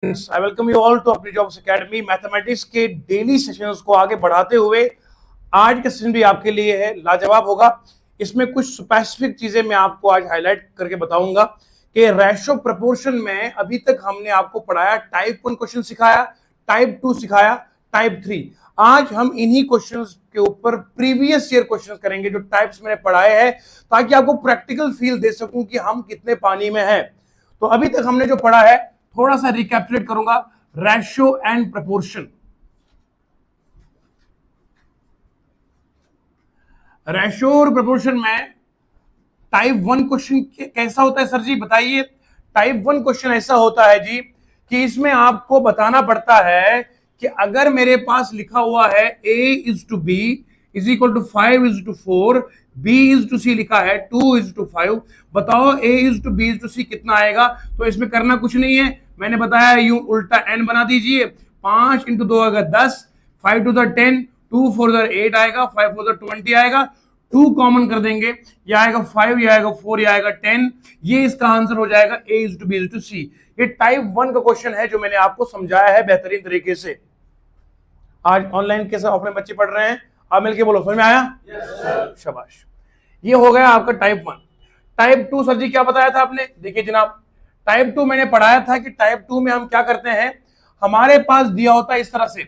I welcome you all to अपनी jobs academy. Mathematics के daily sessions को आगे बढ़ाते हुए आज का सेशन भी आपके लिए है लाजवाब होगा। इसमें कुछ स्पेसिफिक चीजें मैं आपको आज हाईलाइट करके बताऊंगा कि रेशो प्रपोर्शन में अभी तक हमने आपको पढ़ाया, टाइप 1 क्वेश्चन सिखाया, टाइप 2 सिखाया, टाइप 3। आज हम इन्हीं क्वेश्चंस के ऊपर प्रीवियस ईयर क्वेश्चंस करेंगे जो टाइप्स मैंने पढ़ाए हैं, ताकि आपको प्रैक्टिकल फील दे सकूं कि हम कितने पानी में हैं। तो अभी तक हमने जो पढ़ा है थोड़ा सा रिकैप्चुलेट करूंगा। Ratio and proportion. रेशियो और प्रपोर्शन में टाइप 1 क्वेश्चन कैसा होता है सर जी बताइए। टाइप 1 क्वेश्चन ऐसा होता है जी कि इसमें आपको बताना पड़ता है कि अगर मेरे पास लिखा हुआ है A/B is equal to 5:4, B/C लिखा है 2:5, बताओ A/B/C कितना आएगा। तो इसमें करना कुछ नहीं है, मैंने बताया यूं उल्टा n बना दीजिए। 5 × 2 आएगा 10, 5 2 10, 2 4 8 आएगा, 5 4 20 आएगा। 2 कॉमन कर देंगे, ये आएगा 5, ये आएगा 4, ये आएगा 10। ये इसका आंसर हो जाएगा A/B/C। ये टाइप 1 का क्वेश्चन है जो मैंने आपको समझाया है बेहतरीन तरीके से। आज ऑनलाइन के साथ ऑफलाइन बच्चे पढ़ रहे हैं, आप मिलके बोलो समझ में आया? yes, शाबाश। ये हो गया आपका टाइप 1। टाइप 2 सर जी क्या बताया था आपने? देखिए जनाब, टाइप 2 मैंने पढ़ाया था कि टाइप 2 में हम क्या करते हैं, हमारे पास दिया होता है इस तरह से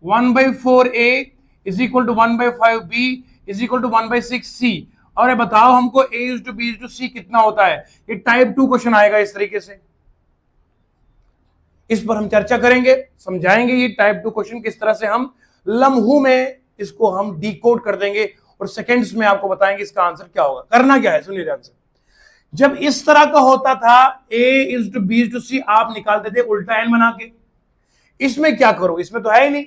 1/4A is equal to 1/5B is equal to 1/6C। और बताओ हमको A/B/C कितना होता है। ये टाइप 2 क्वेश्चन आएगा इस तरीके से। इस पर हम चर्चा करेंगे, समझाएंगे ये टाइप 2 क्वेश्चन किस तरह से हम लम्हों में इसको हम डिकोड कर देंगे और सेकंड्स में आपको बताएंगे इसका आंसर क्या होगा। करना क्या है सुनिए ध्यान से। जब इस तरह का होता था A/B/C आप निकालते थे उल्टा n बना के। इसमें क्या करो, इसमें तो है ही नहीं।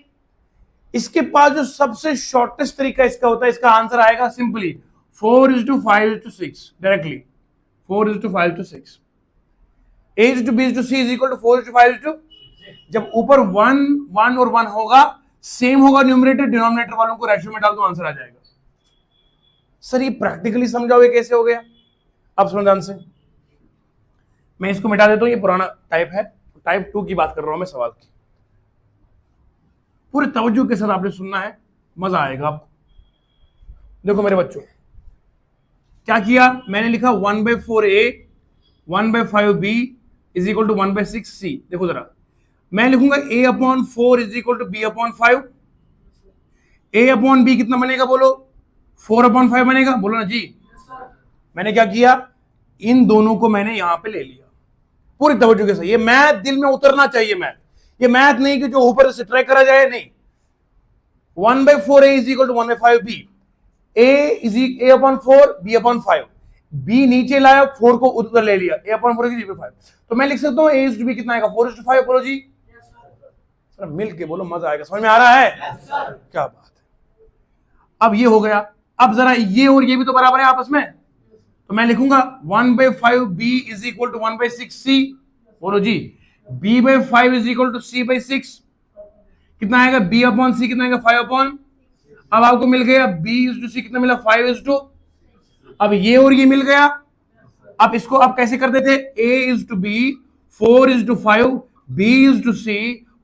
इसके पास जो सबसे शॉर्टेस्ट तरीका इसका होता है, इसका आंसर आएगा simply 4:5:6 directly. 4:5:6 A/B/C is equal to 4:5:2। जब ऊपर 1 1 और 1 होगा, सेम होगा न्यूमरेटर, डिनोमिनेटर वालों को रेशियो में डाल दो, आंसर आ जाएगा। सर ये प्रैक्टिकली समझाओगे कैसे हो गया? अब सुनो ध्यान से, मैं इसको मिटा देता हूं, ये पुराना टाइप है। टाइप 2 की बात कर रहा हूं मैं, सवाल की। पूरे तवज्जो के साथ आपने सुनना है, मजा आएगा आपको। देखो मेरे बच्चों, क्या किया मैंने, लिखा 1/4A 1/5B is equal to 1/6C। देखो जरा, मैं लिखूंगा A/4 is equal to B/5। A/B कितना बनेगा बोलो? 4/5 बनेगा, बोलो ना जी। मैंने क्या किया, इन दोनों को मैंने यहां पे ले लिया। पूरी तवज्जो के साथ, ये मैथ दिल में उतरना चाहिए। मैथ ये मैथ नहीं कि जो ऊपर से ट्राई करा जाए, नहीं। 1/4A is equal to 1/5B। A/4 B/5, B नीचे लाया, 4 को उधर ले लिया, A/4 की 5। तो मैं लिख सकता हूं A/B कितना आएगा? 4:5। बोलो जी। सर मिल के बोलो, मजा आएगा। समझ में आ रहा है? क्या बात है। अब ये हो गया। अब जरा ये और ये भी तो बराबर है आपस में, तो मैं लिखूंगा 1/5B is equal to 1/6C। बोलो जी। B/5 is equal to C/6। कितना आएगा? B/C कितना आएगा? 5। अब आपको मिल गया B/C कितना मिला? 5:2। अब ये और ये मिल गया। अब इसको आप कैसे करते थे? A/B 4:5, B/C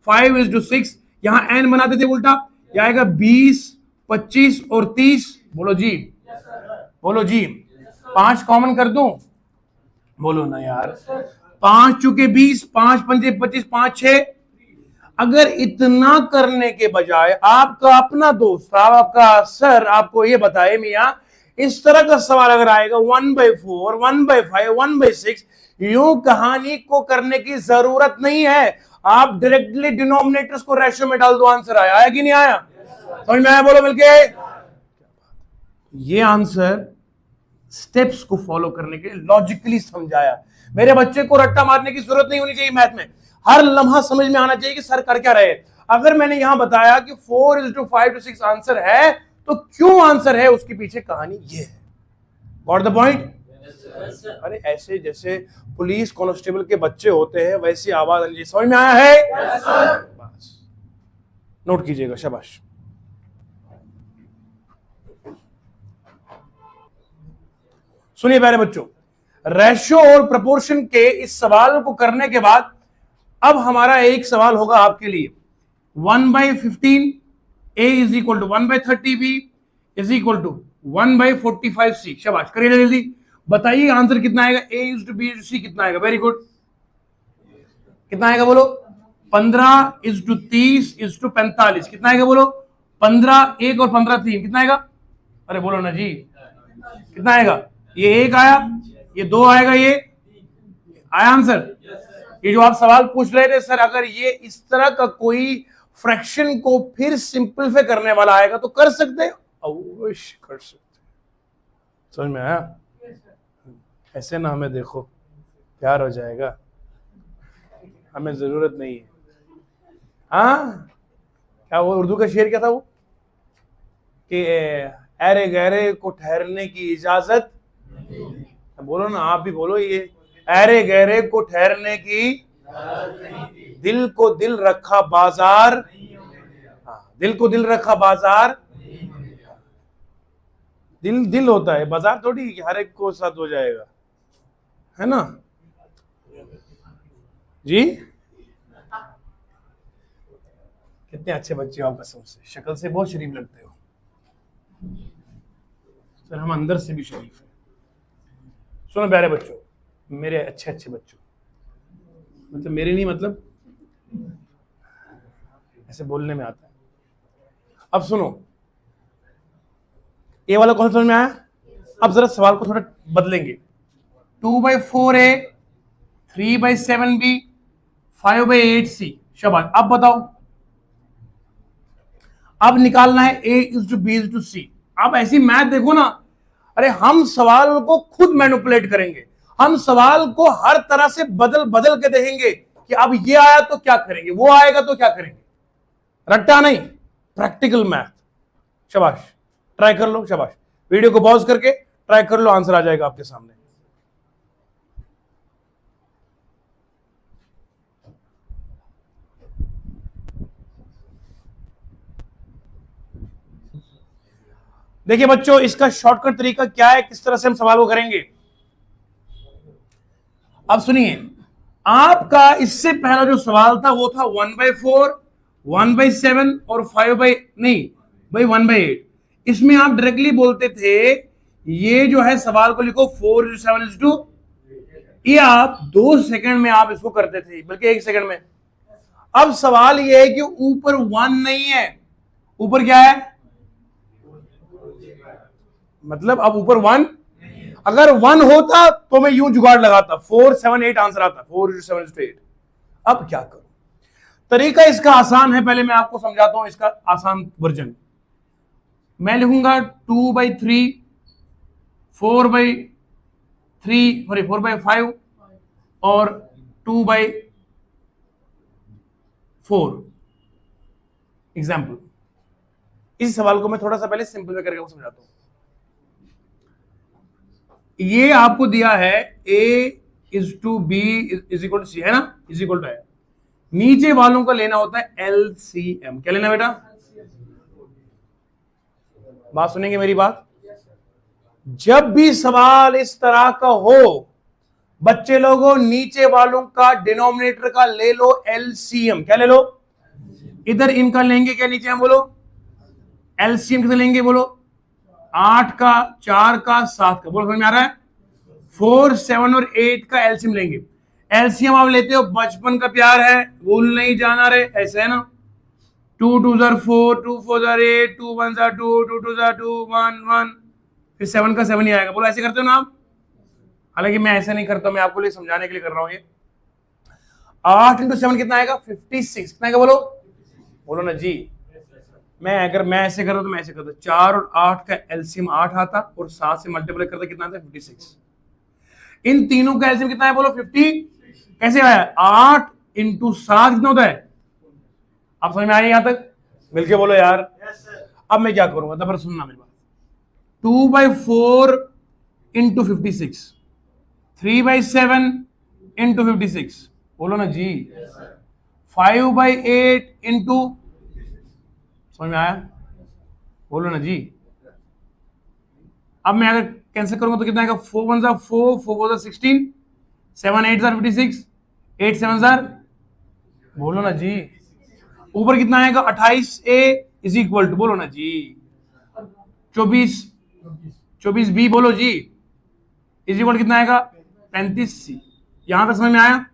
5:6। यहां n बनाते थे उल्टा, यह आएगा 20, 25 और 30। बोलो जी। बोलो जी। 5 कॉमन कर दूं? बोलो ना यार। 5 चुके 20, 5 पंजे 25, 5 6। अगर इतना करने के बजाय आपका अपना दोस्त, आपका सर आपको ये बताए मियां, इस तरह का सवाल अगर आएगा 1/4, 1/5, 1/6, यूं कहानी को करने की जरूरत नहीं है। आप डायरेक्टली डिनोमिनेटर्स को रेशियो में डाल दो, आंसर आया कि नहीं आया? समझ में आया? बोलो मिलके। ये आंसर स्टेप्स को फॉलो करने के लिए लॉजिकली समझाया। मेरे बच्चे को रट्टा मारने की जरूरत नहीं होनी चाहिए मैथ में। हर लम्हा समझ में आना चाहिए कि सर कर क्या रहे। अगर मैंने यहां बताया कि 4:5-6 आंसर है, तो क्यों आंसर है, उसके पीछे कहानी ये है। Got the point? अरे ऐसे जैसे पुलिस कांस्टेबल के बच्चे होते हैं, वैसी आवाज अंजी। समझ में आया है? बस नोट कीजिएगा, शाबाश। सुनिए प्यारे बच्चों, रेशियो और प्रोपोर्शन के इस सवाल को करने के बाद अब हमारा एक सवाल होगा आपके लिए, 1/15 A is equal to 1/30 B is equal to 1/45 C. शाबाश, करिए जल्दी बताइए आंसर कितना आएगा। A is to B is to C कितना आएगा? वेरी गुड, कितना आएगा बोलो? 15 इज टू 30 इज टू 45 कितना आएगा बोलो? 15 1 और 15 3 कितना आएगा? अरे बोलो ना जी, कितना आएगा? ये एक आया, ये दो आएगा, ये आया आंसर। ये जो आप सवाल पूछ रहे थे सर, अगर ये इस तरह का कोई फ्रैक्शन को फिर सिंपलीफाई करने वाला आएगा तो कर सकते हैं, अवश्य कर सकते। समझ में आया? ऐसे ना हमें देखो, प्यार हो जाएगा, हमें जरूरत नहीं है। हाँ, क्या वो उर्दू का शेर क्या था वो कि अरे गहरे को ठहरने की इजाजत, बोलो ना, आप भी बोलो ये, अरे गहरे को ठहरने की, दिल को दिल रखा बाजार, हाँ, दिल को दिल रखा बाजार, दिल दिल होता है, बाजार थोड़ी हर एक को साथ हो जाएगा, है ना जी। कितने अच्छे बच्चे हो आप, कसम से शक्ल से बहुत शरीफ लगते हो सर, हम अंदर से भी शरीफ हैं। सुनो प्यारे बच्चों, मेरे अच्छे अच्छे बच्चों, मतलब मेरे नहीं, मतलब ऐसे बोलने में आता है। अब सुनो, ए वाला कौन समझ में आया? अब जरा सवाल को थोड़ा बदलेंगे। 2/4 ए, 3/7 बी, 5/8 सी। शाबाश, अब बताओ, अब निकालना है A is to B is to C. अब ऐसी मैथ देखो ना, अरे हम सवाल को खुद मैनिपुलेट करेंगे, हम सवाल को हर तरह से बदल बदल के देखेंगे कि अब ये आया तो क्या करेंगे, वो आएगा तो क्या करेंगे, रट्टा नहीं, प्रैक्टिकल मैथ। शाबाश, ट्राई कर लो, शाबाश, वीडियो को पॉज करके ट्राई कर लो, आंसर आ जाएगा आपके सामने। देखिए बच्चों, इसका शॉर्टकट तरीका क्या है, किस तरह से हम सवाल को करेंगे, अब सुनिए। आपका इससे पहला जो सवाल था वो था 1/4, 1/7 और 1/8। इसमें आप डायरेक्टली बोलते थे, ये जो है सवाल को लिखो 4:7:2, ये आप 2 सेकंड में आप इसको करते थे, बल्कि 1 सेकंड में। अब सवाल ये है कि ऊपर 1 नहीं है, ऊपर क्या है, मतलब अब ऊपर 1, अगर 1 होता तो मैं यूं जुगाड़ लगाता, 4/7/8 आंसर आता, 4:7:8। अब क्या करूं? तरीका इसका आसान है, पहले मैं आपको समझाता हूं इसका आसान वर्जन। मैं लिखूंगा 2/3, 4/3, सॉरी 4/5 और 2/4 एग्जाम्पल। इस सवाल को मैं थोड़ा सा पहले सिंपल करके समझाता हूं। ये आपको दिया है a is to B is equal to C, है ना, इज इक्वल टू है। नीचे वालों का लेना होता है एलसीएम। क्या लेना बेटा? बात सुनेंगे मेरी बात? जब भी सवाल इस तरह का हो, बच्चे लोगों, नीचे वालों का डिनोमिनेटर का ले लो एलसीएम। क्या ले लो? इधर इनका लेंगे क्या, नीचे हम बोलो एलसीएम कितना लेंगे बोलो? 8 का, 4 का, 7 का। बोलो समझ में आ रहा है? 4, 7 और 8 का एलसीएम लेंगे। एलसीएम आप लेते हो, बचपन का प्यार है, भूल नहीं जाना रे, ऐसे है ना। 2 2 4, 2 4 8, 2 1 2, 2 2 2 1 1, फिर 7 का 7 ही आएगा। बोलो ऐसे करते हो ना आप? हालांकि मैं ऐसे नहीं करता, मैं आपको लिए समझाने के लिए कर रहा हूं ये। 8 × 7 कितना आएगा? 56। कितना आएगा बोलो? बोलो ना जी। अगर मैं ऐसे करता तो मैं ऐसे करता, 4 और 8 का एलसीएम 8 आता और 7 से मल्टीप्लाई करता कितना आता है? 56। इन तीनों का एलसीएम कितना है बोलो? 50। कैसे आया? 8 × 7 कितना होता है? आप समझ में आए यहां तक? मिलके बोलो यार। अब मैं क्या करूंगा, तब सुनना मेरी बात। 2/4 × 56, 3/7 × 56, बोलो ना जी। 5/8 × समझ में आया? बोलो ना जी। अब मैं अगर कैंसिल करूंगा तो कितना आएगा? 4 1 4, 4 4 16, 7 8 56, 8 7 बोलो ना जी। ऊपर कितना आएगा 28A इज इक्वल टू, बोलो ना जी 24B, बोलो जी इज इक्वल कितना आएगा 35C। यहां तक समझ में आया?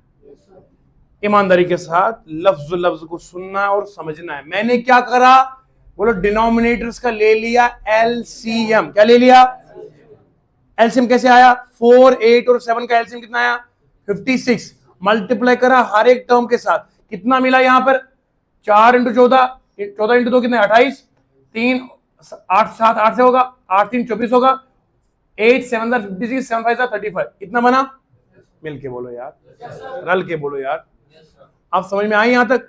ईमानदारी के साथ लफ्ज लफ्ज को सुनना और समझना है। मैंने क्या करा, बोलो डिनोमिनेटर्स का ले लिया एलसीएम। क्या ले लिया? एलसीएम कैसे आया? 4, 8 और 7 का एलसीएम कितना आया? 56। मल्टीप्लाई करा हर एक टर्म के साथ, कितना मिला यहां पर? 4 इंटू 14, 14 इंटू 2 कितना? 28। 3 8 7 8 से होगा, 8 3 24 होगा, 8 7 56, 7 5 35। इतना बना। मिल के बोलो यार, रल के बोलो यार। आप समझ में आई? यहां तक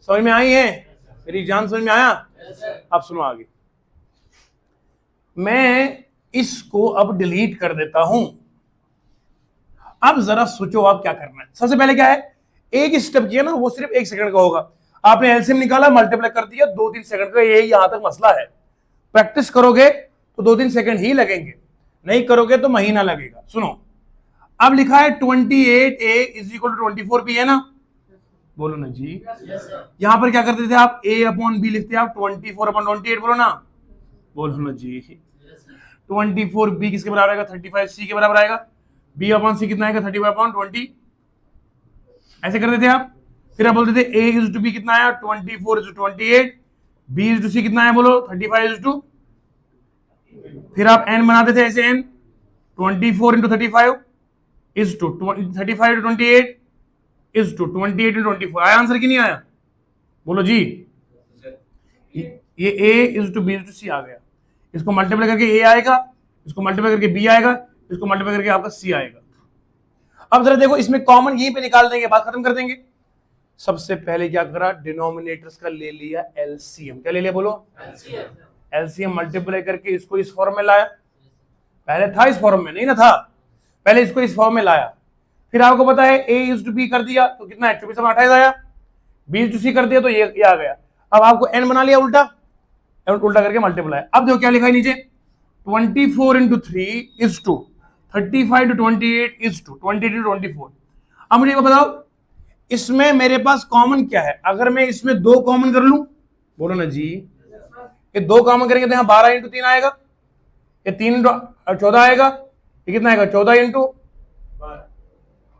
समझ में आई है? मेरी जान समझ में आया? अब सुनो आगे। मैं इसको अब डिलीट कर देता हूं। अब जरा सोचो आप क्या करना है। सबसे पहले क्या है, एक स्टेप किया ना, वो सिर्फ 1 सेकंड का होगा। आपने एलसीएम निकाला, मल्टीप्लाई कर दिया, 2-3 सेकंड का, यही यहां तक मसला है। प्रैक्टिस करोगे तो 2-3 सेकंड ही लगेंगे, नहीं करोगे तो महीना लगेगा। सुनो, अब लिखा है 28A is equal to 24B, है ना? बोलो ना जी। यहां पर क्या करते थे आप? A अपॉन B लिखते आप 24 अपॉन 28, बोलो ना। बोलो ना जी। 24B किसके बराबर आएगा? 35C के बराबर आएगा। B अपॉन C कितना आएगा? 35 अपॉन 20। ऐसे करते थे आप। फिर आप बोलते थे A इज टू B कितना आया? 24 is to 28। B is to C कितना है? बोलो 35 इज टू। फिर आप n बनाते थे ऐसे, n 24 into 35 is to 35 into 28 is to 28 into 24। आया आंसर कि नहीं आया? बोलो जी। ये A is to B is to C आ गया। इसको मल्टीप्लाई करके A आएगा, इसको मल्टीप्लाई करके B आएगा, इसको मल्टीप्लाई करके आपका C आएगा। अब जरा देखो, इसमें कॉमन यहीं पे निकाल देंगे, बात खत्म कर देंगे। सबसे पहले क्या करा? डिनोमिनेटर्स का ले लिया एलसीएम। क्या ले लिया? बोलो एलसीएम। मल्टीप्लाई करके इसको इस फॉर्म में लाया। पहले था इस फॉर्म में, नहीं ना था, पहले इसको इस फॉर्म में लाया। फिर आपको पता है A इज टू B कर दिया तो कितना है? 24 28 आया। B इज टू C कर दिया तो ये आ गया। अब आपको n बना लिया उल्टा, उल्टा करके मल्टीप्लाई। अब देखो क्या लिखा है नीचे, 24 into 3 is to 35 to 28 is to 28 to 24। अब मुझे बताओ, इसमें मेरे पास कॉमन क्या है? अगर मैं इसमें 2 कॉमन कर लूं, बोलो ना जी, ये 2 कॉमन करेंगे तो यहाँ 12 इंटू 3 आएगा, ये 3 इंटू 14 आएगा, ये कितना आएगा? 14 इंटू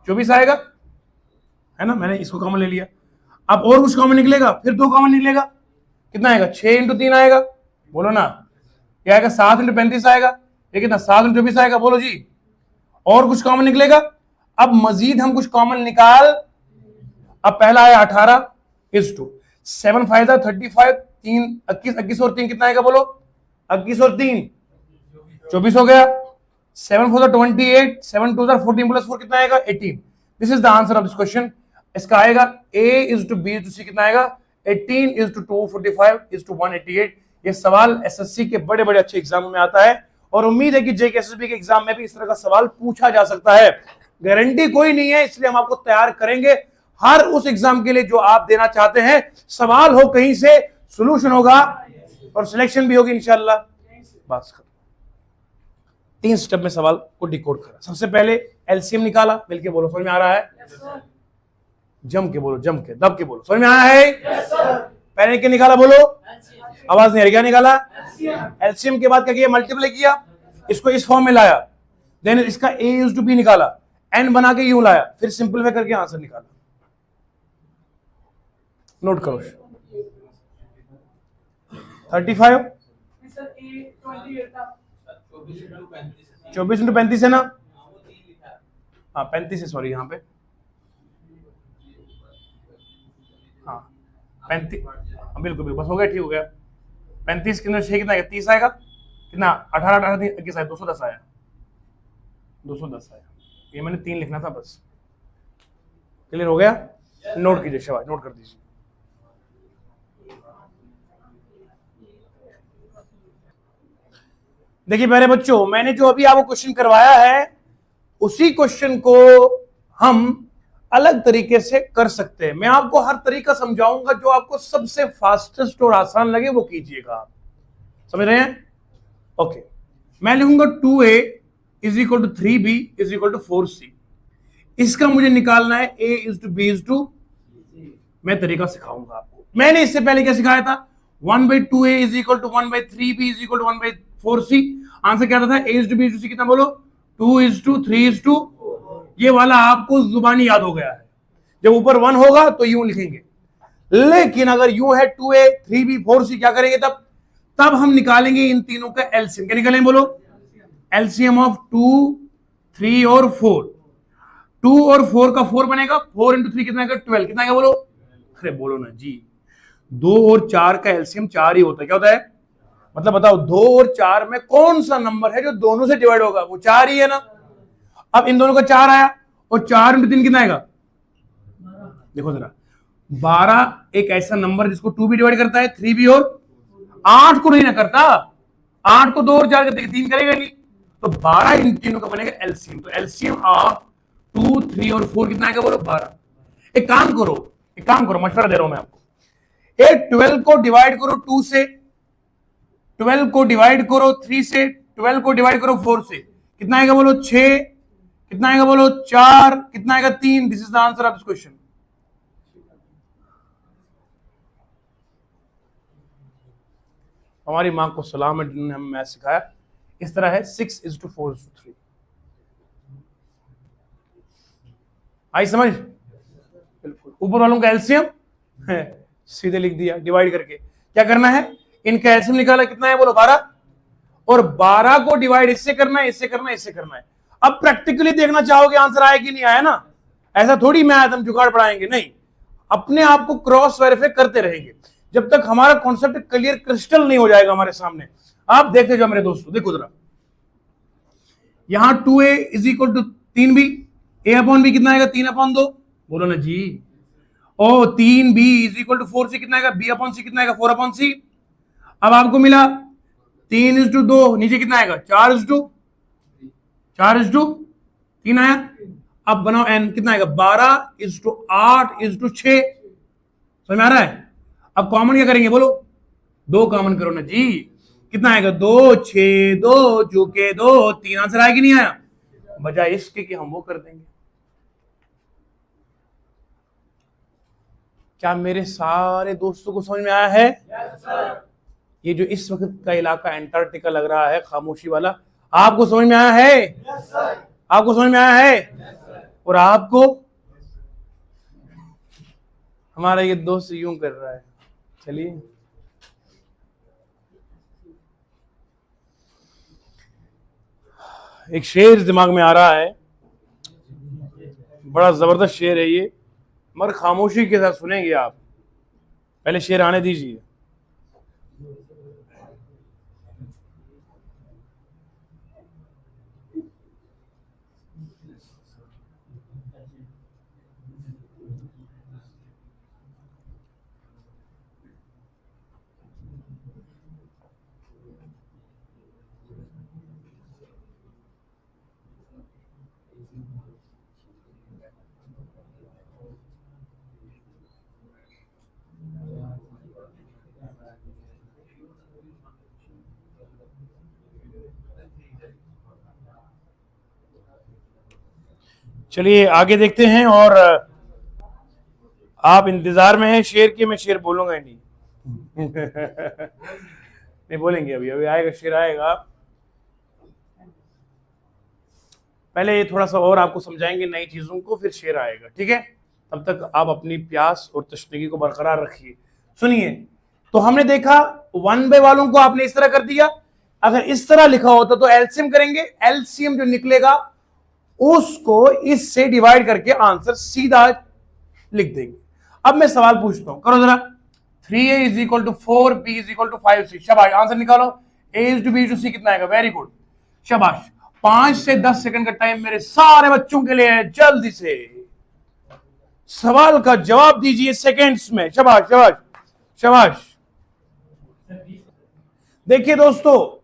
24 आएगा, है ना? मैंने इसको कॉमन ले लिया। अब और कुछ कॉमन निकलेगा, फिर 2 कॉमन निकलेगा, कितना आएगा? 6 इंटू 3 आएगा, बोलो ना। ये आएगा 7 इंटू 35 आएगा, ये कितना? 7 इंटू 24 आएगा, बोलो जी। और कुछ कॉमन निकलेगा। अब मजीद हम कुछ कॉमन निकाल। अब पहला आया 18 इज टू 7 5 35, 3 21, 21 और 3 कितना आएगा? बोलो 21 और 3 24 हो गया। 7 4 28, 7 2 14 प्लस 4 कितना आएगा? 18। This is the answer of this question. इसका आएगा A is to B is to C कितना आएगा? 18 इज टू 245 इज टू 188। ये सवाल एसएससी के बड़े बड़े अच्छे एग्जामों में आता है और उम्मीद है कि जेकेएसएसबी के एग्जाम में भी इस तरह का सवाल पूछा जा सकता है। गारंटी कोई नहीं है, इसलिए हम आपको तैयार करेंगे हर उस एग्जाम के लिए जो आप देना चाहते हैं। सवाल हो कहीं से, सोल्यूशन होगा और सिलेक्शन भी होगी इंशाल्लाह। बस 3 स्टेप में सवाल को डिकोड करा। सबसे पहले एलसीएम निकाला, मिलके बोलो समझ में आ रहा है? जम के बोलो, जम के दब के बोलो, समझ में आया है? पहले क्या निकाला? बोलो, आवाज नहीं आ रही। क्या निकाला? एलसीएम के बाद क्या किया? मल्टीप्लाई किया, इसको इस फॉर्म में लाया, देन इसका A इज टू B निकाला, n बना के यूं लाया, फिर सिंपलीफाई करके आंसर निकाला। नोट करो 35 24 इंटू 35 है ना? हाँ 35 है, सॉरी यहाँ पे, हाँ 35, बिल्कुल बिल्कुल, बस हो गया, ठीक हो गया। 35 के अंदर 6 कितना आएगा? 30 आएगा, कितना? 18 18 21 आया, 210 आया, 210 आया। ये मैंने 3 लिखना था बस। क्लियर हो गया? नोट कीजिए, शाबाश, नोट कर दीजिए। देखिए मेरे बच्चों, मैंने जो अभी आपको क्वेश्चन करवाया है उसी क्वेश्चन को हम अलग तरीके से कर सकते हैं। मैं आपको हर तरीका समझाऊंगा, जो आपको सबसे फास्टेस्ट और आसान लगे वो कीजिएगा आप। समझ रहे हैं? ओके, मैं लिखूंगा 2A is equal to 3B is equal to 4C। इसका मुझे निकालना है A is to B is to, मैं तरीका सिखाऊंगा आपको। मैंने इससे पहले क्या सिखाया था, 1/2a is equal to 1/3b is equal to 1/4c। Answer क्या था, a to b to c कितना बोलो, 2:3:4। ये वाला आपको जुबानी याद हो गया है। जब ऊपर 1 होगा तो यूं लिखेंगे, लेकिन अगर यूं है 2a 3b 4c क्या करेंगे, तब हम निकालेंगे इन तीनों का एलसीएम। क्या निकालेंगे बोलो, एलसीएम ऑफ 2, 3 और 4। 2 और 4 का 4 बनेगा, 4 इंटू 3 कितना आएगा 12। कितना आएगा बोलो, अरे बोलो ना जी, 2 और 4 का एलसीएम 4 ही होता है। क्या होता है, मतलब बताओ 2 और 4 में कौन सा नंबर है जो दोनों से डिवाइड होगा, वो 4 ही है ना। अब इन दोनों का 4 आया और 4 इंटू 3 कितना आएगा, देखो जरा, 12 एक ऐसा नंबर जिसको 2 भी डिवाइड करता है, 3 भी, और 8 को नहीं ना करता। 8 को 2 और 4 करते 3 करेगा नहीं, तो 12 इन तीनों का बनेगा एलसीएम। तो एलसीएम ऑफ 2, 3 और 4 कितना आएगा बोलो, 12। एक काम करो, मशवरा दे रहा हूं मैं आपको, 12 को डिवाइड करो 2 से, 12 को डिवाइड करो 3 से, 12 को डिवाइड करो 4 से, कितना आएगा बोलो 6, कितना आएगा बोलो 4, कितना आएगा 3। This is the answer of this question. हमारी मां को सलाम है, जिन्होंने हमें मैथ सिखाया। इस तरह है 6:4:3। आई समझ, बिल्कुल। ऊपर वालों का एलसीएम है, सीधे लिख दिया डिवाइड करके। क्या करना है, इनका एलसीएम निकाला, कितना है बोलो 12, और 12 को डिवाइड इससे करना है, इससे करना है, इससे करना है। अब प्रैक्टिकली देखना चाहोगे आंसर आया कि नहीं आया ना, ऐसा थोड़ी मैथ हम जुगाड़ पढ़ाएंगे, नहीं, अपने आप को क्रॉस वेरीफाई करते रहेंगे जब तक हमारा कॉन्सेप्ट क्लियर क्रिस्टल नहीं हो जाएगा हमारे सामने। आप देखते जाओ मेरे दोस्तों, देखो जरा, यहां 2a is equal to 3b, a/b कितना आएगा 3/2, बोलो ना जी। ओ 3b is equal to 4c कितना आएगा, b/c कितना आएगा 4/c। अब आपको मिला 3:2, नीचे कितना आएगा 4:3 आया। अब बनाओ n कितना आएगा 12:8:6। समझ में आ रहा है। अब कॉमन क्या करेंगे बोलो, 2 कॉमन करो ना जी, कितना आएगा 2, 6, 2 चूके 2, 3। आंसर आया कि नहीं आया, बजाय इसके कि हम वो कर देंगे। क्या मेरे सारे दोस्तों को समझ में आया है? yes, ये जो इस वक्त का इलाका एंटार्क्टिका लग रहा है, खामोशी वाला, आपको समझ में आया है? yes, आपको समझ में आया है? yes, और आपको, हमारा ये दोस्त यूं कर रहा है। चलिए, एक शेर दिमाग में आ रहा है, बड़ा जबरदस्त शेर है ये, मगर खामोशी के साथ सुनेंगे आप। पहले शेर आने दीजिए। चलिए आगे देखते हैं, और आप इंतजार में हैं शेर के, मैं शेर बोलूंगा नहीं नहीं बोलेंगे, अभी अभी आएगा, शेर आएगा। पहले ये थोड़ा सा और आपको समझाएंगे नई चीजों को, फिर शेर आएगा, ठीक है। तब तक आप अपनी प्यास और तशनगी को बरकरार रखिए। सुनिए, तो हमने देखा 1 वालों को आपने इस तरह कर दिया। अगर इस तरह लिखा होता तो एलसीएम करेंगे, एलसीएम जो निकलेगा उसको इससे डिवाइड करके आंसर सीधा लिख देंगे। अब मैं सवाल पूछता हूं, करो जरा, 3a is equal to 4, b is equal to 5c। शाबाश, आंसर निकालो। a is to b to c कितना आएगा, वेरी गुड, शाबाश। 5 से 10 सेकंड का टाइम मेरे सारे बच्चों के लिए है, जल्दी से सवाल का जवाब दीजिए सेकंड्स में। शाबाश शाबाश शाबाश। देखिए दोस्तों,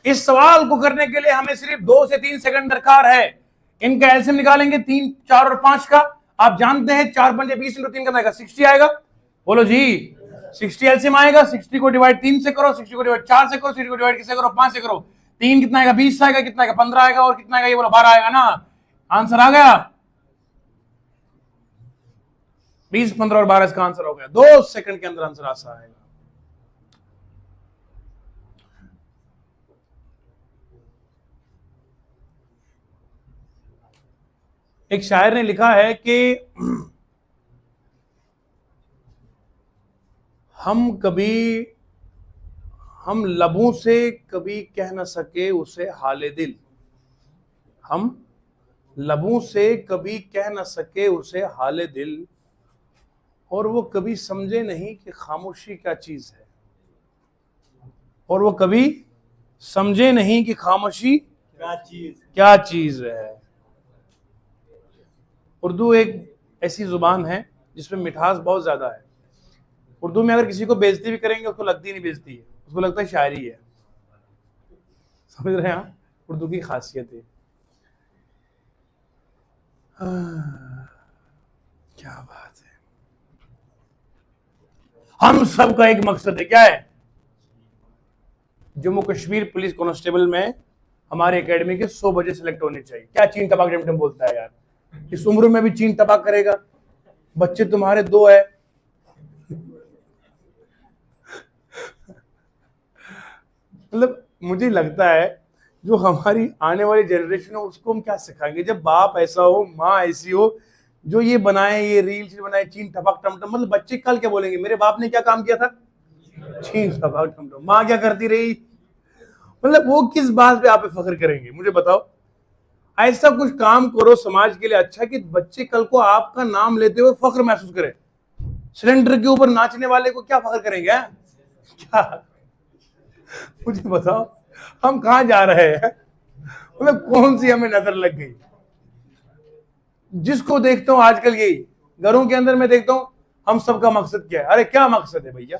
इस सवाल को करने के लिए हमें सिर्फ 2 से 3 सेकंड दरकार है। इनका एलसीएम निकालेंगे 3, 4 और 5 का। आप जानते हैं 4 पंजे 20 इंटू 3 कितना आएगा, 60 आएगा। बोलो जी, 60 एलसीएम आएगा। 60 को डिवाइड 3 से करो, 60 को डिवाइड 4 से करो, 60 को डिवाइड किससे करो, 5 से करो। 3 कितना आएगा, 20 आएगा, कितना आएगा 15 आएगा, और कितना आएगा ये बोलो 12 आएगा ना। आंसर आ गया। 20, 15 और 12 इसका आंसर हो गया। 2 सेकंड के अंदर आंसर आएगा। एक शायर ने लिखा है कि हम लबों से कभी कह न सके उसे हाले दिल, हम लबों से कभी कह न सके उसे हाले दिल, और वो कभी समझे नहीं कि खामोशी क्या चीज है, और वो कभी समझे नहीं कि खामोशी क्या चीज है। उर्दू एक ऐसी जुबान है जिसमें मिठास बहुत ज्यादा है। उर्दू में अगर किसी को बेइज्जती भी करेंगे उसको लगती नहीं बेइज्जती है, उसको लगता है शायरी है। समझ रहे हैं आप? उर्दू की खासियत है। क्या बात है। हम सबका एक मकसद है, क्या है? जम्मू कश्मीर पुलिस कांस्टेबल में हमारे एकेडमी के 100 बजे सिलेक्ट होने चाहिए। क्या चीन टपाक टमटम बोलता है यार, इस उम्र में भी चीन टपाक करेगा? बच्चे तुम्हारे 2 है। मतलब मुझे लगता है जो हमारी आने वाली जनरेशन है उसको हम क्या सिखाएंगे, जब बाप ऐसा हो, माँ ऐसी हो, जो ये बनाए, ये रील्स बनाए चीन टपाक टमटम। मतलब बच्चे कल क्या बोलेंगे, मेरे बाप ने क्या काम किया था? चीन टपाक टमटम। माँ क्या करती रही? मतलब वो किस बात पे आप फख्र करेंगे, मुझे बताओ। ऐसा कुछ काम करो समाज के लिए अच्छा कि बच्चे कल को आपका नाम लेते हुए फख्र महसूस करें। सिलेंडर के ऊपर नाचने वाले को क्या फख्र करेंगे? क्या, मुझे बताओ हम कहां जा रहे हैं? मतलब कौन सी हमें नजर लग गई? जिसको देखता हूं आजकल यही घरों के अंदर मैं देखता हूं, हम सबका मकसद क्या है? अरे क्या मकसद है भैया?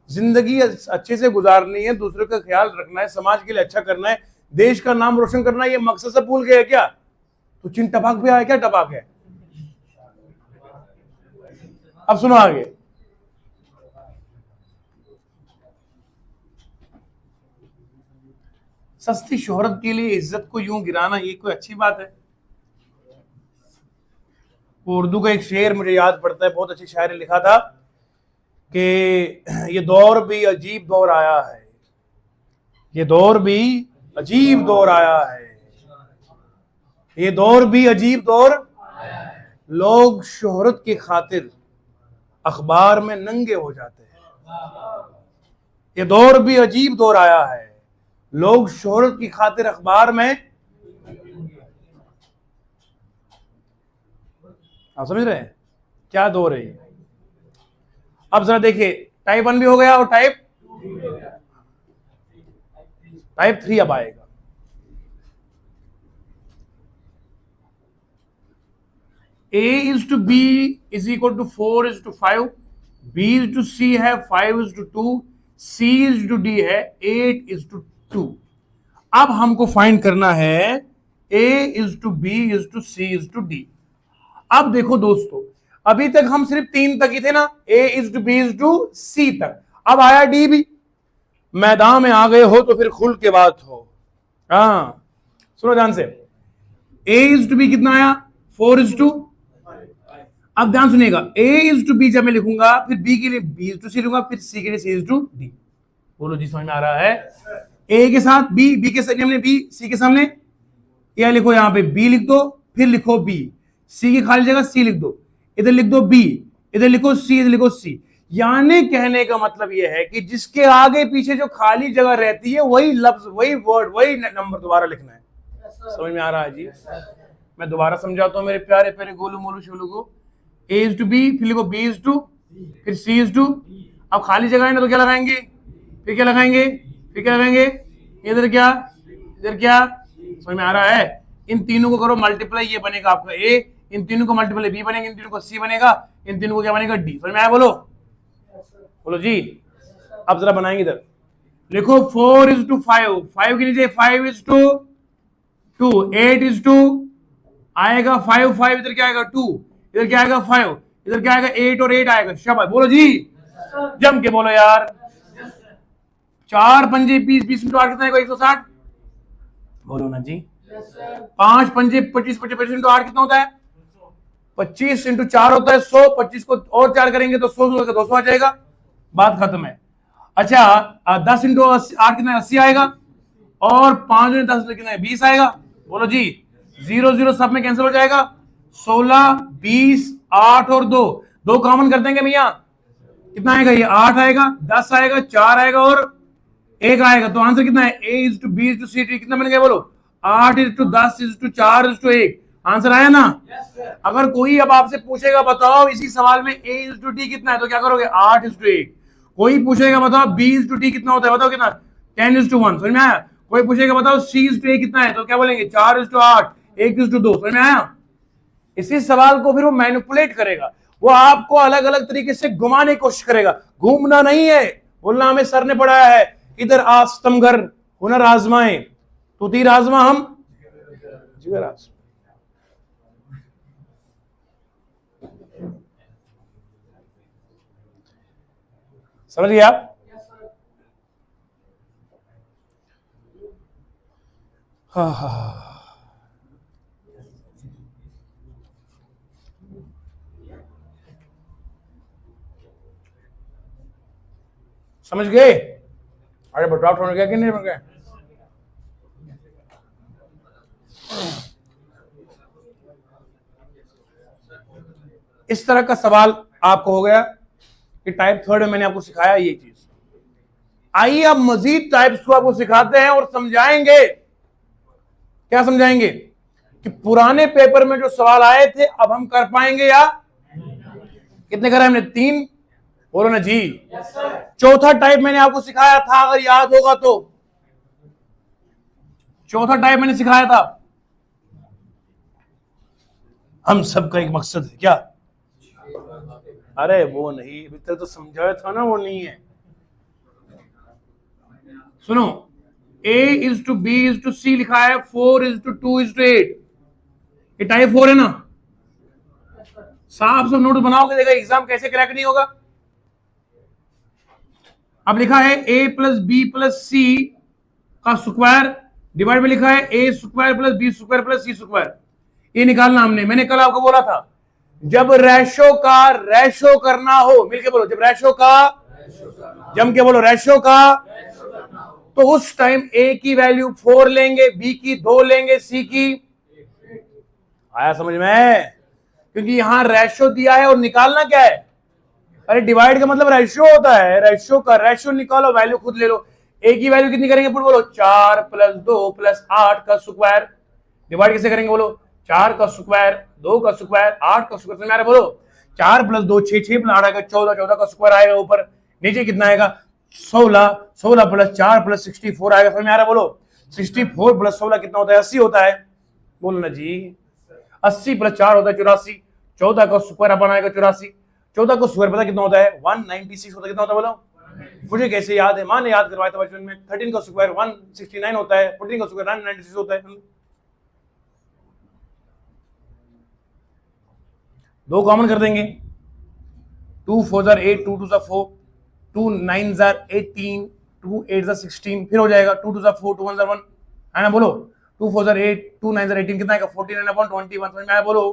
जिंदगी अच्छे से गुजारनी है, दूसरे का ख्याल रखना है, समाज के लिए अच्छा करना है, देश का नाम रोशन करना है। ये मकसद से भूल गए क्या? तो चिन टपाक भी आया, क्या टपाक है? अब सुनो आगे। सस्ती शोहरत के लिए इज्जत को यूं गिराना, ये कोई अच्छी बात है? उर्दू का एक शेर मुझे याद पड़ता है, बहुत अच्छी शायर ने लिखा था कि ये दौर भी अजीब दौर आया है, ये दौर भी अजीब दौर आया है, ये दौर भी अजीब दौर, लोग शोहरत की खातिर अखबार में नंगे हो जाते हैं। ये दौर भी अजीब दौर आया है, लोग शोहरत की खातिर अखबार में, आप समझ रहे हैं क्या दौर है ये? अब जरा देखिए, टाइप 1 भी हो गया और टाइप 3 अब आएगा। A is to B is equal to 4 is to 5, B is to C है 5 is to 2, C is to D है 8 is to 2। अब हमको फाइंड करना है A is to B is to C is to D। अब देखो दोस्तों, अभी तक हम सिर्फ 3 तक ही थे ना, A is to B is to C तक। अब आया D भी। मैदान में आ गए हो तो फिर खुल के बात हो। हाँ सुनो ध्यान से, A is to B कितना आया? 4 is to, अब ध्यान सुनिएगा, A is to B जब मैं लिखूंगा, फिर B के लिए B is to C लिखूंगा, फिर C के लिए C is to D। बोलो जी समझ में आ रहा है? A के साथ B, B के सामने B, C के सामने या लिखो, यहां पे B लिख दो, फिर लिखो B, C की खाली जगह C लिख दो, इधर लिख दो B, इधर लिखो C, इधर लिखो C। यानी कहने का मतलब यह है कि जिसके आगे पीछे जो खाली जगह रहती है वही लफ्ज, वही वर्ड, वही नंबर दोबारा लिखना है। समझ में आ रहा है जी? मैं दोबारा समझाता हूं मेरे प्यारे प्यारे गोलू मोलू शोलू को। A is to B, फिर लिखो B is to, फिर C is to, अब खाली जगह है ना तो क्या लगाएंगे? फिर क्या लगाएंगे? फिर क्या लगाएंगे? इधर क्या, इधर क्या? समझ में आ रहा है? इन तीनों को करो मल्टीप्लाई, ये बनेगा आपका A, इन तीनों को मल्टीप्लाई B बनेगा, इन तीनों को C बनेगा, इन तीनों को क्या बनेगा? D। समझ में आया? बोलो बोलो जी। अब जरा बनाएंगे, इधर लिखो 4 is to 5, 5 के नीचे 5 is to 2, 8 is to आएगा 5, 5 इधर क्या आएगा? 2, इधर क्या आएगा? 5, इधर क्या आएगा? 8 और 8 आएगा। शाबाश, बोलो जी, जम के बोलो यार। 4 पंजे 20, 20 इंटू 8 कितना आएगा? 160। बोलो ना जी। 5 पंजे 25, 25 इंटू 8 कितना होता है? 25 इंटू 4 होता है 100, 25 को और 4 करेंगे तो 100 का 200 आ जाएगा, बात खत्म है। अच्छा 10 इंटू 8 कितना 80 आएगा, और 5 में 10 कितना 20 आएगा। बोलो जी, 0 0 सब में कैंसिल हो जाएगा। 16 20 8 और 2 2 कॉमन कर देंगे भैया, कितना आएगा, ये 8 आएगा, 10 आएगा, 4 आएगा और 1 आएगा। तो आंसर कितना है, A is to B is to C to D, कितना बन गया बोलो, 8 is to 10 is to 4 is to 1। Answer आया ना। अगर कोई अब आपसे पूछेगा बताओ इसी सवाल में A is to D कितना है, तो क्या करोगे, 8 is to 1। कोई पूछेगा बताओ B is to D कितना होता है, बताओ कितना, 10 is to 1। समझ में आया। कोई पूछेगा बताओ C is to A कितना है, तो क्या बोलेंगे, 4 is to 8, 1 is to 2। समझ में आया। इसी सवाल को फिर वो मैनिपुलेट करेगा, वो आपको अलग अलग तरीके से घुमाने की कोशिश करेगा। घूमना नहीं है, बोलना हमें सर ने पढ़ाया है, इधर आस्तमगर हुनर आजमाए, तो तीर आजमा हम जिगर आजमा। समझ गए आप। हाँ, समझ गए। अरे डाउट होने गया कि नहीं बन गया। इस तरह का सवाल आपको हो गया कि टाइप 3 में मैंने आपको सिखाया ये चीज। आइए अब मजीद टाइप्स को आपको सिखाते हैं और समझाएंगे। क्या समझाएंगे कि पुराने पेपर में जो सवाल आए थे अब हम कर पाएंगे या कितने करा हमने, 3। बोलो ना जी। चौथा टाइप मैंने आपको सिखाया था, अगर याद होगा तो। चौथा टाइप मैंने सिखाया था, हम सबका एक मकसद है क्या, अरे वो नहीं, अभी तक तो समझाया था ना, वो नहीं है। सुनो, A is to B is to C लिखा है, 4 is to 2 is to 8, ये टाइप 4 है ना। साफ सब नोट बनाओगे, देखा एग्जाम कैसे क्रैक नहीं होगा। अब लिखा है A plus B plus C का स्क्वायर डिवाइड में लिखा है A square plus B square plus C square, ये निकालना हमने। मैंने कल आपको बोला था जब रेशो का रेशो करना हो, मिलके बोलो, जब रेशो का, जम के बोलो, रेशो का, तो उस टाइम A की वैल्यू 4 लेंगे, B की 2 लेंगे, C की, आया समझ में। क्योंकि यहां रेशो दिया है और निकालना क्या है, अरे डिवाइड का मतलब रेशियो होता है, रेशियो का रेशियो निकालो, वैल्यू खुद ले लो। A की वैल्यू कितनी करेंगे, बोलो 4 प्लस 2 प्लस 8 का स्क्वायर, डिवाइड कैसे करेंगे, बोलो 4 का स्क्वायर, 2 का स्क्वायर, 8 का स्क्वायर। समझ में आ रहा है, बोलो 4 प्लस 2 6, 6 प्लस 8 आएगा 14, 14 का स्क्वायर आएगा ऊपर, नीचे कितना आएगा 16, 16 प्लस 4 प्लस 64 आएगा। समझ में आ रहा है, बोलो 64 प्लस 16 कितना होता है, 80 होता है। बोलो ना जी, 80 प्लस 4 होता है 84, 14 का स्क्वायर अपन आएगा 84, 14 का स्क्वायर पता कितना होता है, 196 होता है। कितना होता है बोलो, मुझे कैसे याद है, मां ने याद करवाया था बचपन में। 13 का स्क्वायर 169 होता है, 14 का स्क्वायर 196 होता है। 2 कॉमन कर देंगे, 2 4 8, 2 2 4, 2 9 18, 2 8 16, फिर हो जाएगा 2 2 4, 2 1 1, है ना। बोलो 2 4 8, 2 9 18 कितना आएगा, 49/21। समझ में आया, बोलो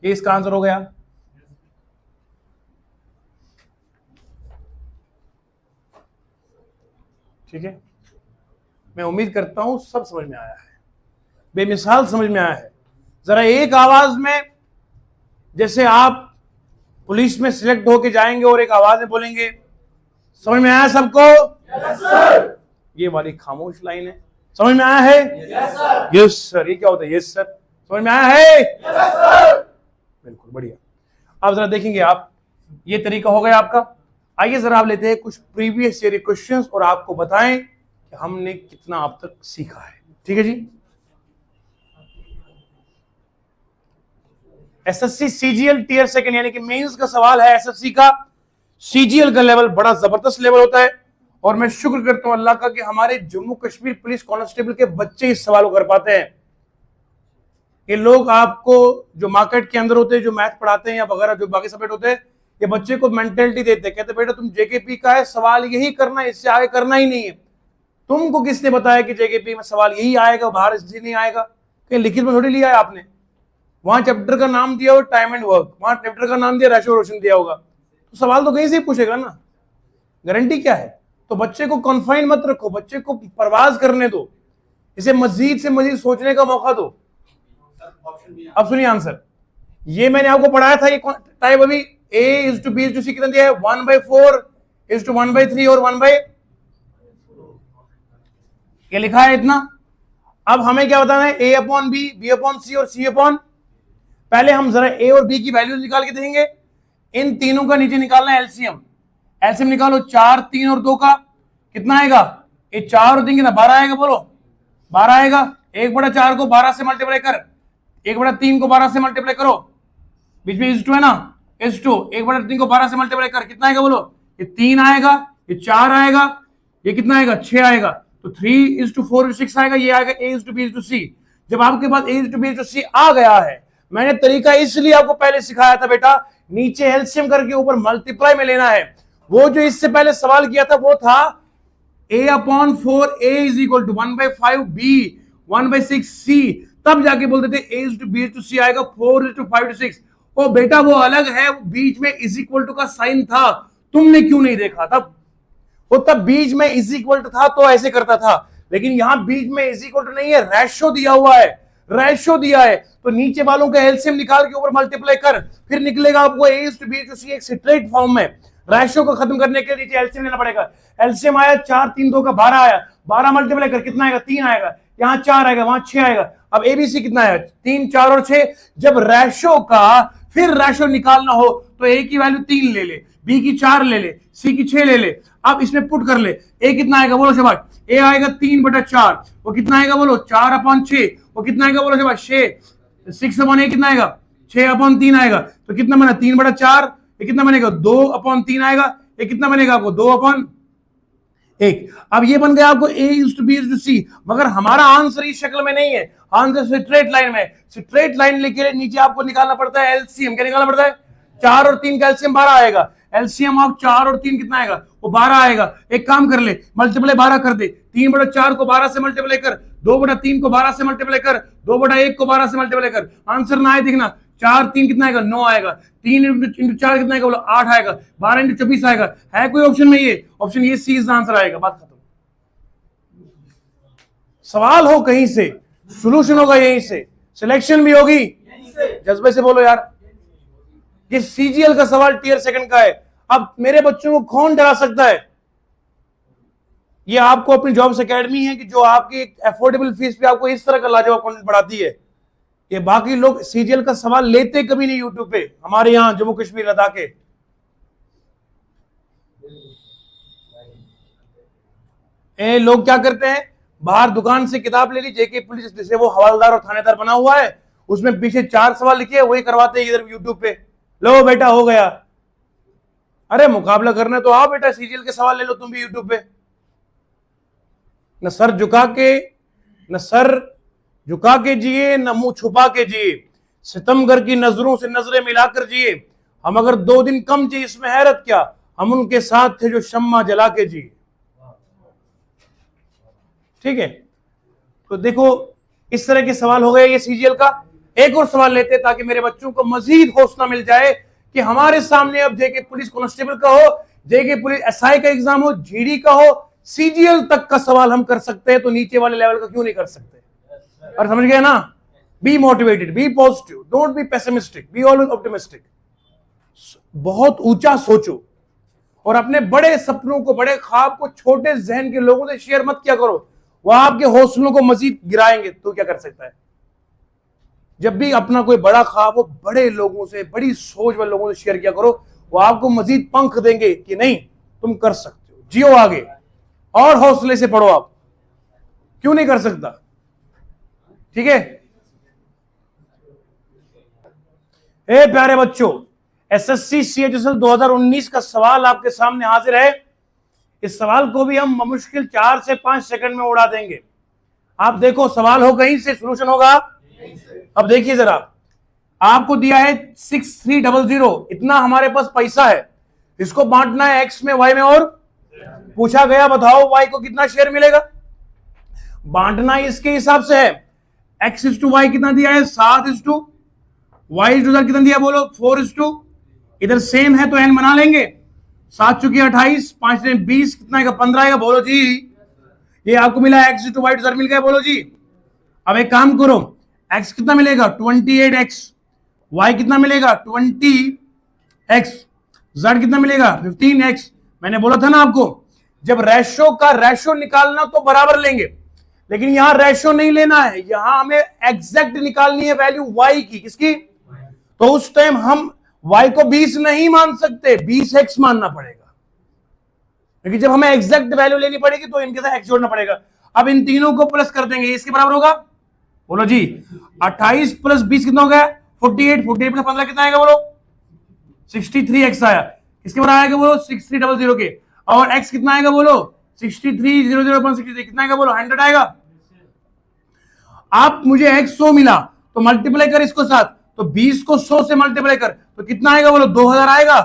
ये इसका आंसर हो गया। ठीक है, मैं उम्मीद करता हूं सब समझ में आया है, बेमिसाल समझ में आया है। जरा एक आवाज में, जैसे आप पुलिस में सिलेक्ट होके जाएंगे और एक आवाज में बोलेंगे, समझ में आया सबको? Yes sir. ये वाली खामोश लाइन है, समझ में आया है? Yes sir. यस सर, ये क्या होता है, यस सर, समझ में आया है? Yes sir. बिल्कुल बढ़िया। अब जरा देखेंगे आप, ये तरीका हो गया आपका। आइए जरा आप लेते हैं कुछ प्रीवियस ईयर क्वेश्चंस और आपको बताएं कि हमने कितना अब तक सीखा है। ठीक है जी। एसएससी सीजीएल टियर सेकंड यानी कि मेंस का सवाल है एसएससी का। सीजीएल का लेवल बड़ा जबरदस्त लेवल होता है और मैं शुक्र करता हूं अल्लाह का कि हमारे जम्मू कश्मीर पुलिस कांस्टेबल के बच्चे इस सवाल को कर पाते हैं। ये लोग आपको जो मार्केट के अंदर होते हैं, जो मैथ पढ़ाते हैं या वगैरह जो बाकी सब्जेक्ट होते हैं, ये बच्चे को मेंटेलिटी देते हैं, कहते बेटा तुम जेकेपी का है, सवाल यही करना है, इससे आगे करना ही नहीं है। तुमको किसने बताया कि जेकेपी में सवाल यही आएगा, बाहर इससे नहीं आएगा? कहीं लिखित में थोड़ी लिया है आपने? वहां चैप्टर का नाम दिया हो टाइम एंड वर्क, वहां चैप्टर का नाम दिया रेशो रोशन दिया होगा, तो सवाल तो कहीं से ही पूछेगा ना, गारंटी क्या है। तो बच्चे को कॉन्फाइन मत रखो, बच्चे को परवाज करने दो, इसे मजीद से मजीद सोचने का मौका दो। अब सुनिए आंसर, ये मैंने आपको पढ़ाया था, ये टाइप अभी a is to b is to c कितना दिया है, 1/4 is to 1/3 और 1/, ये लिखा है इतना। अब हमें क्या बताना है, a upon b, b upon c और c अपॉन, पहले हम जरा a और b की वैल्यूज निकाल के देखेंगे। इन तीनों का नीचे निकालना है एलसीएम, एलसीएम निकालो, 4 3 और 2 का कितना आएगा, ये 4 और 3 कितना, 12 आएगा, बोलो 12 आएगा। 1/4 को 12 से मल्टीप्लाई कर, 1/3 को 12 से मल्टीप्लाई करो, बीच में इस2 है ना, इस2, 1/3 को 12 से मल्टीप्लाई कर, कितना आएगा बोलो, ये 3 आएगा, ये 4 आएगा, ये कितना आएगा, 6 आएगा, तो 3:4:6 आएगा, ये आएगा a:b:c। जब आपके पास a:b:c आ गया है, मैंने तरीका इसलिए आपको पहले सिखाया था बेटा, नीचे एलसीएम करके ऊपर मल्टीप्लाई में लेना है। वो जो इससे पहले सवाल किया था वो था a/4 a is equal to 1/5 b 1/6 c, तब जाके बोलते थे a:b:c आएगा 4:5:6। ओ बेटा वो अलग है, बीच में इज इक्वल टू का साइन था, तुमने क्यों नहीं देखा तब, वो तब बीच में इज इक्वल टू था तो ऐसे करता था, लेकिन यहां बीच में इज इक्वल टू नहीं है, रेशो दिया हुआ है, रेशो दिया है, तो नीचे वालों का एलसीएम निकाल के ऊपर मल्टीप्लाई कर, फिर निकलेगा आपको a:b:c एक स्ट्रेट फॉर्म में। रेशो को खत्म करने के लिए नीचे एलसीएम लेना पड़ेगा, एलसीएम आया 4 3 2 का 12 आया, 12 मल्टीप्लाई कर कितना आएगा, 3 आएगा, यहाँ 4 आएगा, वहां 6 आएगा। अब एबीसी कितना है, 3 4 और 6। जब रेशो का फिर रेशो निकालना हो तो ए की वैल्यू 3 ले ले, बी की 4 ले ले, सी की 6 ले ले, अब इसमें पुट कर ले, ए कितना आएगा बोलो शबाश, ए आएगा 3/4, वो कितना आएगा बोलो 4/6, वो कितना आएगा बोलो शबाश 6, 6/a कितना आएगा 6/3 आएगा, तो कितना बना 3/4, ये कितना बनेगा 2/3 आएगा, ये कितना बनेगा आपको 2/1। अब ये बन गया आपको a:b:c, मगर हमारा आंसर इस शक्ल में नहीं है, आंसर स्ट्रेट लाइन में, स्ट्रेट लाइन लेके नीचे आपको निकालना पड़ता है एलसीएम, क्या निकालना पड़ता है, 4 और 3 का एलसीएम 12 आएगा, एलसीएम ऑफ 4 और 3 कितना आएगा, वो 12 आएगा। एक काम कर ले, मल्टीप्लाई 12 कर दे, 3/4 को 12 से मल्टीप्लाई कर, 2/3 को 12 से मल्टीप्लाई कर, 2/1 को 12 से मल्टीप्लाई कर, आंसर ना आए देखना, 4 3 कितना आएगा 9 आएगा, 3 × 4 कितना आएगा बोलो 8 आएगा, 12 × 24 आएगा, है कोई ऑप्शन में, ये ऑप्शन ये सी इज आंसर आएगा, बात खत्म। सवाल हो कहीं से, सॉल्यूशन होगा यहीं से, सिलेक्शन भी होगी, जज्बे से बोलो यार। ये सीजीएल का सवाल टियर सेकंड का है, अब मेरे बच्चों को कौन डरा सकता है, ये आपको अपनी जॉब्स एकेडमी है कि जो आपकी अफोर्डेबल फीस पे आपको इस तरह का लाजवाब कंटेंट पढ़ाती है। ये बाकी लोग सीजीएल का सवाल लेते कभी नहीं यूट्यूब पे, हमारे यहां जम्मू कश्मीर लद्दाख के। लोग क्या करते हैं, बाहर दुकान से किताब ले ली, जेके पुलिस जैसे वो हवालदार और थानेदार बना हुआ है, उसमें पीछे 4 सवाल लिखे, वही करवाते हैं इधर यूट्यूब पे, लो बेटा हो गया। अरे मुकाबला करना तो आओ बेटा, सीजीएल के सवाल ले लो तुम भी यूट्यूब पे। न सर झुका के जिए, न मुंह छुपा के जिए, सितमगर की नजरों से नजरें मिलाकर जिए, हम अगर 2 दिन कम जिए इसमें हैरत क्या, हम उनके साथ थे जो शम्मा जला के जिए। ठीक है, तो देखो इस तरह के सवाल हो गए ये सीजीएल का। एक और सवाल लेते हैं ताकि मेरे बच्चों को मजीद हौसला मिल जाए कि हमारे सामने अब जेके पुलिस कांस्टेबल का हो, जेके पुलिस एसआई का एग्जाम हो, जीडी का हो, सीजीएल तक का सवाल हम कर सकते हैं, तो नीचे वाले लेवल का क्यों नहीं कर सकते। और समझ गए ना, be motivated, be positive, don't be pessimistic, be always optimistic. बहुत ऊंचा सोचो और अपने बड़े सपनों को, बड़े ख्वाब को छोटे जहन के लोगों से शेयर मत किया करो, वह आपके हौसलों को मजीद गिराएंगे। तो क्या कर सकता है, जब भी अपना कोई बड़ा ख्वाब हो, बड़े लोगों से, बड़ी सोच वाले लोगों से शेयर किया करो, वो आपको मजीद पंख देंगे कि नहीं तुम कर सकते हो, जियो आगे और हौसले से पढ़ो। आप क्यों नहीं कर सकता, ठीक है। ए प्यारे बच्चों, एसएससी सीएचएसएल 2019 का सवाल आपके सामने हाजिर है। इस सवाल को भी हम मुश्किल 4 से 5 सेकंड में उड़ा देंगे। आप देखो, सवाल हो कहीं से, सॉल्यूशन होगा। अब देखिए जरा, आपको दिया है 6300, इतना हमारे पास पैसा है, इसको बांटना है एक्स में, वाई में, और पूछा गया बताओ वाई को कितना शेयर मिलेगा। बांटना इसके हिसाब से है, x/y कितना दिया है 7/, y टू कितना दिया बोलो 4:2, इधर सेम है तो n बना लेंगे। 7 चुकी 28, 5 ने 20, कितना आएगा 15 आएगा बोलो जी। ये आपको मिला x to y to z मिल गया बोलो जी। अब एक काम करो, x कितना मिलेगा 28x, y कितना मिलेगा 20x, z कितना मिलेगा 15x। मैंने बोला था ना आपको, जब रेशो का रेशो निकालना तो बराबर लेंगे, लेकिन यहां रेशो नहीं लेना है, यहां हमें एग्जैक्ट निकालनी है वैल्यू y की। किसकी? तो उस टाइम हम y को 20 नहीं मान सकते, 20x मानना पड़ेगा, क्योंकि जब हमें एग्जैक्ट वैल्यू लेनी पड़ेगी तो इनके साथ x जोड़ना पड़ेगा। अब इन तीनों को प्लस कर देंगे, इसके बराबर होगा बोलो जी। 28 प्लस 20 कितना हो गया 48, 48 प्लस 15 कितना आएगा बोलो 63x आया। किसके बराबर आएगा बोलो 6300 के। और x कितना आएगा बोलो 6300 कितना आएगा बोलो 100 आएगा। आप मुझे x 100 मिला तो मल्टीप्लाई कर इसको साथ, तो 20 को 100 से मल्टीप्लाई कर तो कितना आएगा बोलो 2000 आएगा।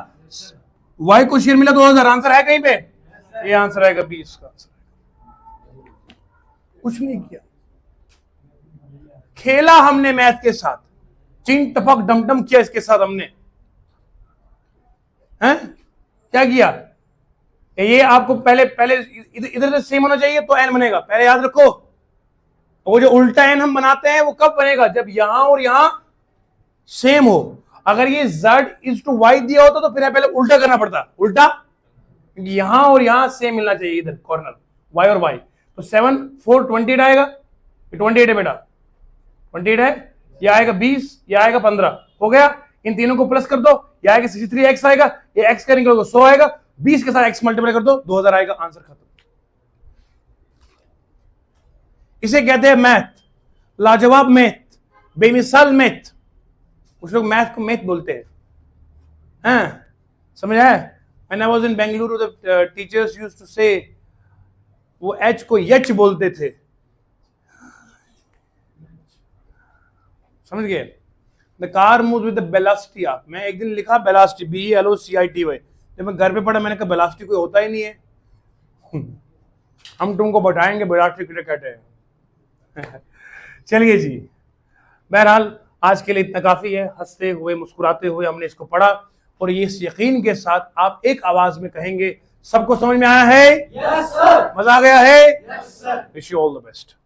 y को शेयर मिला 2000, आंसर है कहीं पे? ये आंसर आएगा 20 का आंसर। कुछ नहीं किया, खेला हमने मैथ के साथ, चिंग टपक डमडम किया इसके साथ हमने, हैं क्या किया? ये आपको पहले इधर से सेम होना चाहिए तो n बनेगा, पहले याद रखो। वो जो उल्टा n हम बनाते हैं वो कब बनेगा? जब यहां और यहां सेम हो। अगर ये z इज टू y दिया होता तो फिर पहले उल्टा करना पड़ता, उल्टा, क्योंकि यहां और यहां सेम मिलना चाहिए, इधर कॉर्नर y और y। तो 7 4 28 आएगा, 28 है बेटा, 28 है, ये आएगा 20, ये आएगा 15, हो गया। इन तीनों को प्लस कर दो, ये आएगा 63x आएगा, ये x का निकलोगे 100 आएगा, 20 के साथ x मल्टीप्लाई कर दो 2000 आएगा, आंसर खत्म। इसे कहते हैं मैथ, लाजवाब मैथ, बेमिसाल मैथ। कुछ लोग मैथ को मैथ बोलते हैं, समझ आया? When I was in Bengaluru, the teachers used to say, वो h को यच बोलते थे, समझ गए? The car moves with the velocity up। मैं एक दिन लिखा velocity, BELOCITY। जब मैं घर पे पढ़ा मैंने कहा velocity कोई होता ही नहीं है, हम तुमको बताएंगे velocity किसे कहते हैं। चलिए जी, बहरहाल आज के लिए इतना काफी है। हंसते हुए मुस्कुराते हुए हमने इसको पढ़ा, और ये इस यकीन के साथ आप एक आवाज में कहेंगे, सबको समझ में आया है? Yes sir. मजा आ गया है? Yes sir. Wish you all the best.